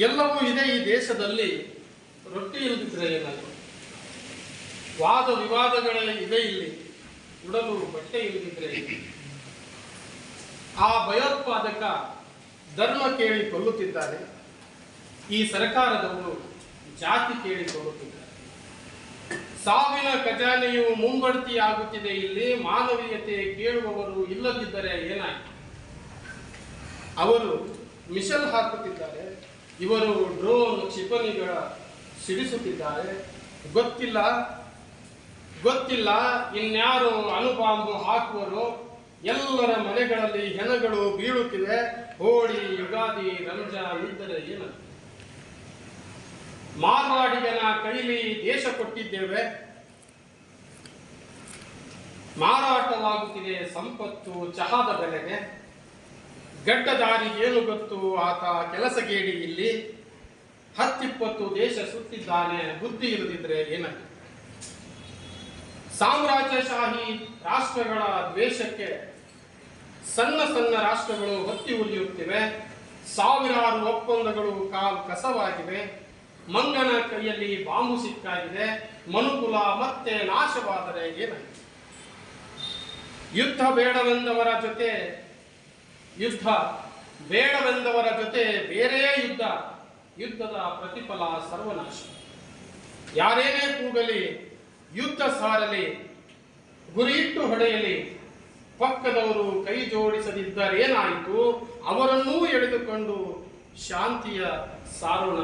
ಎಲ್ಲವೂ ಇದೆ ಈ ದೇಶದಲ್ಲಿ, ರೊಟ್ಟಿ ಇಲ್ಲದಿದ್ರೆ ಏನಾದ್ರು, ವಾದ ವಿವಾದಗಳೇ ಇದೆ ಇಲ್ಲಿ, ಉಡಲು ಬಟ್ಟೆ ಇಲ್ಲದಿದ್ರೆ ಆ ಭಯೋತ್ಪಾದಕ ಧರ್ಮ ಕೇಳಿ ಕೊಲ್ಲುತ್ತಿದ್ದಾರೆ, ಈ ಸರ್ಕಾರದವರು ಜಾತಿ ಕೇಳಿ ಕೊಲ್ಲುತ್ತಿದ್ದಾರೆ. ಸಾವಿನ ಖಜಾನೆಯು ಮುಂಬಡ್ತಿಯಾಗುತ್ತಿದೆ ಇಲ್ಲಿ. ಮಾನವೀಯತೆ ಕೇಳುವವರು ಇಲ್ಲದಿದ್ದರೆ ಏನಾಯಿತು? ಅವರು ಮಿಷಲ್ ಹಾಕುತ್ತಿದ್ದಾರೆ, ಇವರು ಡ್ರೋನ್ ಕ್ಷಿಪಣಿಗಳ ಸಿಡಿಸುತ್ತಿದ್ದಾರೆ. ಗೊತ್ತಿಲ್ಲ ಇನ್ಯಾರು ಅಣುಬಾಂಬು ಹಾಕುವರು. ಎಲ್ಲರ ಮನೆಗಳಲ್ಲಿ ಹೆಣಗಳು ಬೀಳುತ್ತಿವೆ. ಹೋಳಿ, ಯುಗಾದಿ, ರಂಜಾನ್ ಇದ್ದರೆ ಏನು? ಮಾರ್ವಾಡಿಗನ ಕೈಲಿ ದೇಶ ಕೊಟ್ಟಿದ್ದೇವೆ, ಮಾರಾಟವಾಗುತ್ತಿದೆ ಸಂಪತ್ತು ಚಹಾದ ಬೆಲೆಗೆ. ಗಡ್ಡದಾರಿ ಏನು ಗೊತ್ತು ಆತ ಕೆಲಸಗೇಡಿ ಇಲ್ಲಿ. 10-20 ದೇಶ ಸುತ್ತಿದ್ದಾನೆ, ಬುದ್ಧಿ ಇಲ್ಲದಿದ್ರೆ ಏನಾಗಿದೆ? ಸಾಮ್ರಾಜ್ಯಶಾಹಿ ರಾಷ್ಟ್ರಗಳ ದ್ವೇಷಕ್ಕೆ ಸಣ್ಣ ರಾಷ್ಟ್ರಗಳು ಹೊತ್ತಿ ಉರಿಯುತ್ತಿವೆ. ಸಾವಿರಾರು ಒಪ್ಪಂದಗಳು ಕಸವಾಗಿವೆ. ಮಂಗನ ಕೈಯಲ್ಲಿ ಬಾಂಬು ಸಿಕ್ಕಾಗಿದೆ. ಮನುಕುಲ ಮತ್ತೆ ನಾಶವಾದರೆ ಏನಾಗಿದೆ? ಯುದ್ಧ ಬೇಡವೆಂದವರ ಜೊತೆ ಬೇರೆ ಯುದ್ಧದ ಪ್ರತಿಫಲ ಸರ್ವನಾಶ. ಯಾರೇನೇ ಕೂಗಲಿ, ಯುದ್ಧ ಸಾರಲಿ, ಗುರಿಯಿಟ್ಟು ಹೊಡೆಯಲಿ, ಪಕ್ಕದವರು ಕೈ ಜೋಡಿಸದಿದ್ದರೇನಾಯಿತು? ಅವರನ್ನೂ ಎಳೆದುಕೊಂಡು ಶಾಂತಿಯ ಸಾರೋಣ.